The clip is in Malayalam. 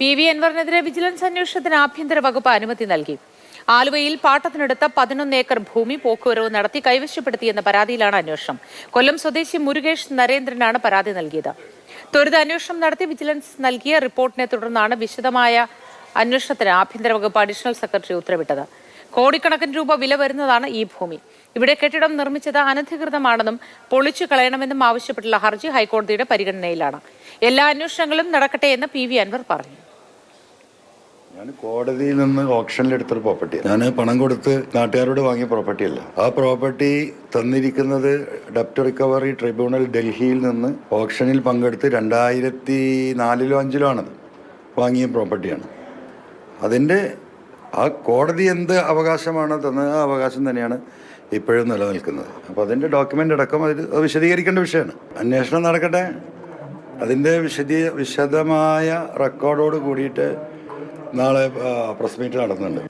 PV അൻവറിനെതിരെ വിജിലൻസ് അന്വേഷണത്തിന് ആഭ്യന്തര വകുപ്പ് അനുമതി നൽകി. ആലുവയിൽ പാട്ടത്തിനെടുത്ത 11 ഏക്കർ ഭൂമി പോക്കുവരവ് നടത്തി കൈവശപ്പെടുത്തിയെന്ന പരാതിയിലാണ് അന്വേഷണം. കൊല്ലം സ്വദേശി മുരുകേഷ് നരേന്ദ്രനാണ് പരാതി നൽകിയത്. ത്വരിത അന്വേഷണം നടത്തി വിജിലൻസ് നൽകിയ റിപ്പോർട്ടിനെ തുടർന്നാണ് വിശദമായ അന്വേഷണത്തിന് ആഭ്യന്തര വകുപ്പ് അഡീഷണൽ സെക്രട്ടറി ഉത്തരവിട്ടത്. കോടിക്കണക്കിന് രൂപ വില വരുന്നതാണ് ഈ ഭൂമി. ഇവിടെ കെട്ടിടം നിർമ്മിച്ചത് അനധികൃതമാണെന്നും പൊളിച്ചു കളയണമെന്നും ആവശ്യപ്പെട്ടുള്ള ഹർജി ഹൈക്കോടതിയുടെ പരിഗണനയിലാണ്. എല്ലാ അന്വേഷണങ്ങളും നടക്കട്ടെ എന്ന് PV അൻവർ പറഞ്ഞു. ഞാൻ കോടതിയിൽ നിന്ന് ഓപ്ഷനിലെടുത്തൊരു പ്രോപ്പർട്ടി, ഞാൻ പണം കൊടുത്ത് നാട്ടുകാരോട് വാങ്ങിയ പ്രോപ്പർട്ടിയല്ല. ആ പ്രോപ്പർട്ടി തന്നിരിക്കുന്നത് ഡെപ്റ്റ് റിക്കവറി ട്രിബ്യൂണൽ ഡൽഹിയിൽ നിന്ന് ഓപ്ഷനിൽ പങ്കെടുത്ത് 2004-ലോ 2005-ലോ ആണത് വാങ്ങിയ പ്രോപ്പർട്ടിയാണ്. അതിൻ്റെ ആ കോടതി എന്ത് അവകാശമാണ് തന്നത്, ആ അവകാശം തന്നെയാണ് ഇപ്പോഴും നിലനിൽക്കുന്നത്. അപ്പോൾ അതിൻ്റെ ഡോക്യുമെൻ്റ് അടക്കം അത് വിശദീകരിക്കേണ്ട വിഷയമാണ്. അന്വേഷണം നടക്കട്ടെ. അതിൻ്റെ വിശദമായ റെക്കോർഡോട് കൂടിയിട്ട് നാളെ പ്രസ് മീറ്റ് നടത്തുന്നുണ്ട്.